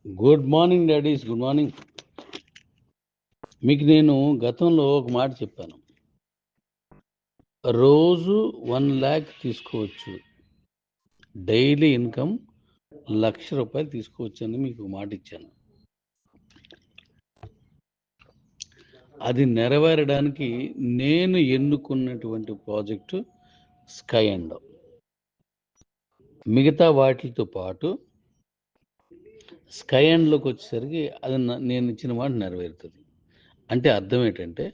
Good morning daddy's, good morning. మీకు నేను గతంలో ఒక మాట చెప్పాను. రోజు 1 lakh తీసుకోవచ్చు, డైలీ ఇన్కమ్ ₹1,00,000 తీసుకోవచ్చు అని మీకు మాట ఇచ్చాను. అది నెరవేరడానికి నేను ఎన్నుకున్నటువంటి ప్రాజెక్టు స్కై అండ్ మిగతా వాటితో పాటు స్కై అండ్లోకి వచ్చేసరికి అది నేను ఇచ్చిన మాట నెరవేరుతుంది. అంటే అర్థం ఏంటంటే,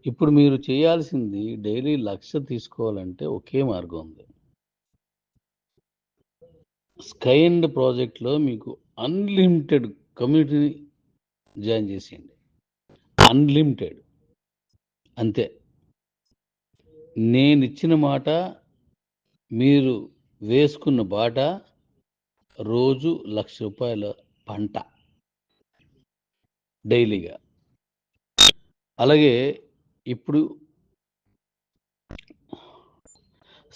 ఇప్పుడు మీరు చేయాల్సింది డైలీ 1,00,000 తీసుకోవాలంటే ఒకే మార్గం ఉంది. స్కై అండ్ ప్రాజెక్ట్లో మీకు అన్లిమిటెడ్ కమ్యూనిటీని జాయిన్ చేసేయండి. అన్లిమిటెడ్, అంతే. నేను ఇచ్చిన మాట, మీరు వేసుకున్న బాట, రోజు ₹1,00,000 పంట డైలీగా. అలాగే ఇప్పుడు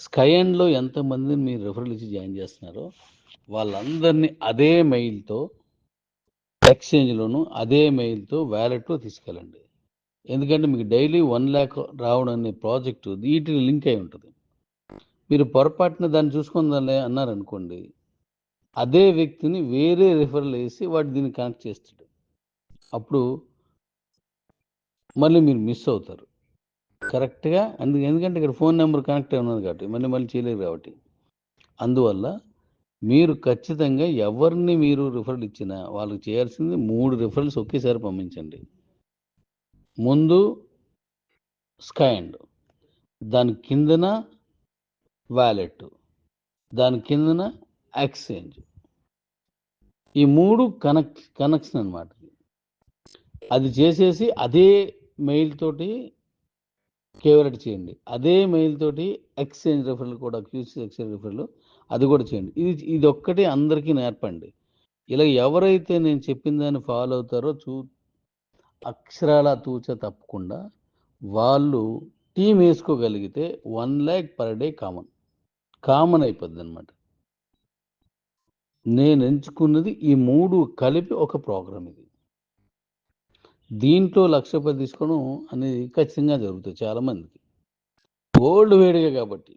స్కై అండ్లో ఎంతమందిని మీరు రెఫరల్ ఇచ్చి జాయిన్ చేస్తున్నారో వాళ్ళందరినీ అదే మెయిల్తో ఎక్స్చేంజ్లోను, అదే మెయిల్తో వ్యాలెట్లో తీసుకెళ్ళండి. ఎందుకంటే మీకు డైలీ 1 lakh రావడం అనే ప్రాజెక్టు వీటిని లింక్ అయి ఉంటుంది. మీరు పొరపాటున దాన్ని చూసుకుందాలే అన్నారనుకోండి, అదే వ్యక్తిని వేరే రిఫరల్ వేసి వాడు దీన్ని కనెక్ట్ చేస్తాడు. అప్పుడు మళ్ళీ మీరు మిస్ అవుతారు కరెక్ట్గా. ఎందుకంటే ఇక్కడ ఫోన్ నెంబర్ కనెక్ట్ అయి ఉన్నది కాబట్టి మళ్ళీ చేయలేరు కాబట్టి. అందువల్ల మీరు ఖచ్చితంగా ఎవరిని మీరు రిఫరల్ ఇచ్చినా వాళ్ళకి చేయాల్సింది 3 రిఫరల్స్ ఒకేసారి పంపించండి. ముందు స్కై అండ్, దాని కిందన వ్యాలెట్, దాని కిందన ఎక్స్చేంజ్. ఈ 3 కనెక్షన్ అనమాట. అది చేసేసి అదే మెయిల్ తోటి కేవలెట్ చేయండి. అదే మెయిల్ తోటి ఎక్స్చేంజ్ రిఫరల్ కూడా, క్యూసీ ఎక్స్చేంజ్ రిఫరల్ అది కూడా చేయండి. ఇది ఒక్కటి అందరికీ నేర్పండి. ఇలా ఎవరైతే నేను చెప్పిన దాన్ని ఫాలో అవుతారో అక్షరాల తూచ తప్పకుండా వాళ్ళు టీం వేసుకోగలిగితే 1 lakh per day కామన్ అయిపోద్ది అనమాట. నేను ఎంచుకున్నది ఈ 3 కలిపి ఒక ప్రోగ్రామ్. ఇది దీంట్లో ₹1,00,000 తీసుకోవడం అనేది ఖచ్చితంగా జరుగుతుంది చాలామందికి. గోల్డ్ వేడిగా కాబట్టి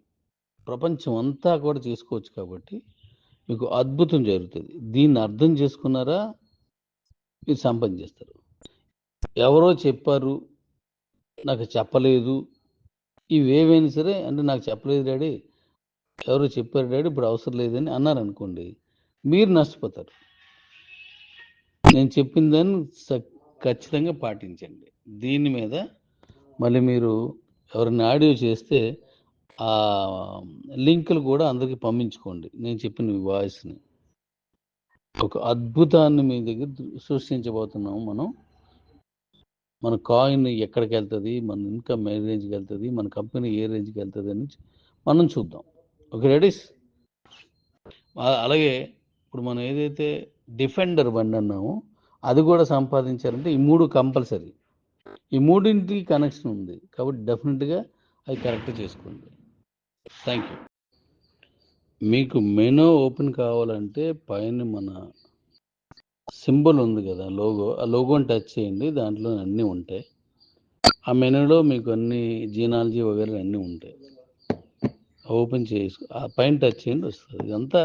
ప్రపంచం అంతా కూడా చేసుకోవచ్చు కాబట్టి మీకు అద్భుతం జరుగుతుంది. దీన్ని అర్థం చేసుకున్నారా మీరు సంపాదన చేస్తారు. ఎవరో చెప్పారు, నాకు చెప్పలేదు, ఇవేవైనా సరే, అంటే నాకు చెప్పలేదు డాడీ, ఎవరో చెప్పారు డాడీ, ఇప్పుడు అవసరం లేదని అన్నారనుకోండి, మీరు నష్టపోతారు. నేను చెప్పిన దాన్ని ఖచ్చితంగా పాటించండి. దీని మీద మళ్ళీ మీరు ఎవరైనా ఆడియో చేస్తే ఆ లింకులు కూడా అందరికీ పంపించుకోండి. నేను చెప్పిన వాయిస్ని. ఒక అద్భుతాన్ని మీ దగ్గర సృష్టించబోతున్నాము మనం. మన కాయిన్ ఎక్కడికి వెళ్తుంది, మన ఇన్కమ్ ఏ రేంజ్కి వెళ్తుంది, మన కంపెనీ ఏ రేంజ్కి వెళ్తుంది అని మనం చూద్దాం. Okay Redis? అలాగే ఇప్పుడు మనం ఏదైతే డిఫెండర్ బండి అన్నామో అది కూడా సంపాదించాలంటే ఈ 3 కంపల్సరీ. ఈ 3ంటికి కనెక్షన్ ఉంది కాబట్టి డెఫినెట్గా అది కరెక్ట్ చేసుకోండి. Thank you. మీకు మెనూ ఓపెన్ కావాలంటే పైన మన సింబల్ ఉంది కదా, లోగో, ఆ లోగోని టచ్ చేయండి. దాంట్లో అన్నీ ఉంటాయి. ఆ మెనూలో మీకు అన్ని జీనాలజీ వగేరే అన్నీ ఉంటాయి. ఓపెన్ చేసి ఆ పైన టచ్ చేయండి, వస్తుంది. ఇదంతా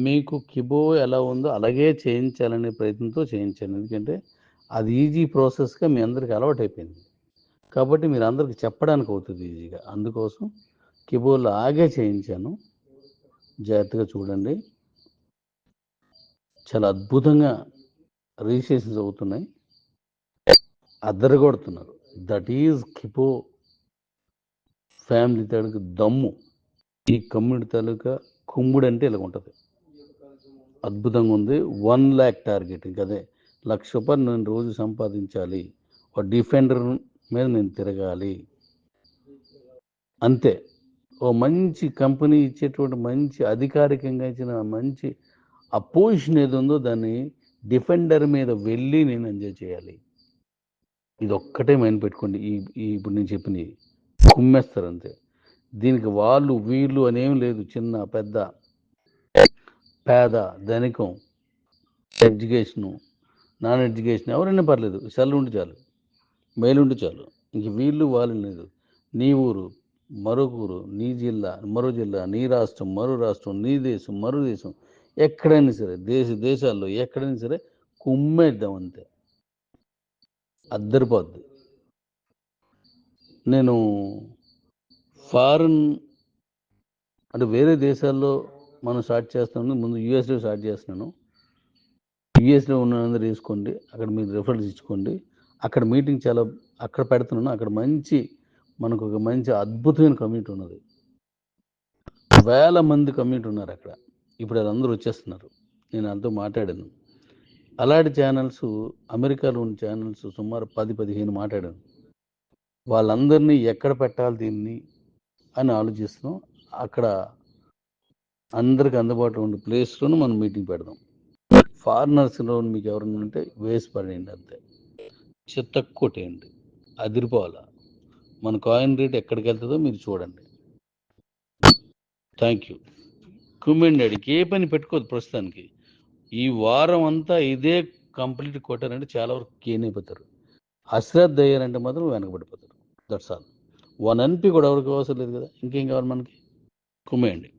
మీకు కిబో ఎలా ఉందో అలాగే చేయించాలనే ప్రయత్నంతో చేయించాను. ఎందుకంటే అది ఈజీ ప్రాసెస్గా మీ అందరికీ అలవాటు అయిపోయింది కాబట్టి మీరు అందరికి చెప్పడానికి అవుతుంది ఈజీగా. అందుకోసం కిబోలో ఆగే చేయించాను. జాగ్రత్తగా చూడండి. చాలా అద్భుతంగా రిజిస్ట్రేషన్స్ అవుతున్నాయి, అద్దరగొడుతున్నారు. దట్ ఈజ్ కిబో ఫ్యామిలీ తాలూకా దమ్ము. ఈ కమ్యూనిటీ తాలూకా కుమ్ముడు అంటే ఇలా ఉంటుంది. అద్భుతంగా ఉంది. 1 lakh టార్గెట్. అదే ₹1,00,000 నేను రోజు సంపాదించాలి, ఒక డిఫెండర్ మీద నేను తిరగాలి, అంతే. ఓ మంచి కంపెనీ ఇచ్చేటువంటి మంచి అధికారికంగా ఇచ్చిన మంచి ఆ పొజిషన్ ఏది ఉందో దాన్ని డిఫెండర్ మీద వెళ్ళి నేను ఎంజాయ్ చేయాలి. ఇది ఒక్కటే మైండ్ పెట్టుకోండి. ఇప్పుడు నేను చెప్పినవి కుమ్మేస్తారు అంతే. దీనికి వాళ్ళు వీళ్ళు అనేం లేదు. చిన్న పెద్ద పేద, ధనికం, ఎడ్యుకేషను, నాన్ ఎడ్యుకేషన్ ఎవరైనా పర్లేదు. సెల్ ఉంటే చాలు. మెయిల్ ఉంటే చాలు. ఇంక వీళ్ళు వాళ్ళు లేదు. నీ ఊరు, మరొక ఊరు, నీ జిల్లా, మరో జిల్లా, నీ రాష్ట్రం, మరో రాష్ట్రం, నీ దేశం, మరో దేశం, ఎక్కడైనా సరే దేశాల్లో ఎక్కడైనా సరే కుమ్మేద్దాం అంతే. అద్దరిపోద్ది. నేను ఫారిన్ అంటే వేరే దేశాల్లో మనం స్టార్ట్ చేస్తున్నాను. ముందు యూఎస్లో స్టార్ట్ చేస్తున్నాను. యూఎస్లో ఉన్నందరూ వేసుకోండి. అక్కడ మీరు రిఫరెన్స్ ఇచ్చుకోండి. అక్కడ మీటింగ్ చాలా అక్కడ పెడుతున్నాను. అక్కడ మనకు ఒక మంచి అద్భుతమైన కమ్యూనిటీ ఉన్నది. వేల మంది కమ్యూనిటీ ఉన్నారు అక్కడ. ఇప్పుడు అందరూ వచ్చేస్తున్నారు. నేను అంతా మాట్లాడాను. అలాంటి ఛానల్స్ అమెరికాలో ఉన్న ఛానల్స్ సుమారు 10-15 మాట్లాడాను. వాళ్ళందరినీ ఎక్కడ పెట్టాలి దీన్ని అని ఆలోచిస్తున్నాం. అక్కడ అందరికి అందుబాటులో ఉండే ప్లేస్లోనూ మనం మీటింగ్ పెడదాం. ఫారినర్స్లో మీకు ఎవరైనా ఉంటే వేసి పడేయండి అంతే. చెత్త కొట్టేయండి. అదిరిపోవాలా. మన కాయిన్ రేట్ ఎక్కడికి వెళ్తుందో మీరు చూడండి. Thank you. కుమ్మెండి అడిగి ఏ పని పెట్టుకోదు ప్రస్తుతానికి. ఈ వారం అంతా ఇదే కంప్లీట్ కొట్టారంటే చాలా వరకు గెయిన్ అయిపోతారు. అశ్రద్ధ అయ్యారంటే మాత్రం వెనకబడిపోతారు. That's all. 1 NP కూడా ఎవరికి అవసరం లేదు కదా. ఇంకేం కావాలి మనకి? కుమ్మేయండి.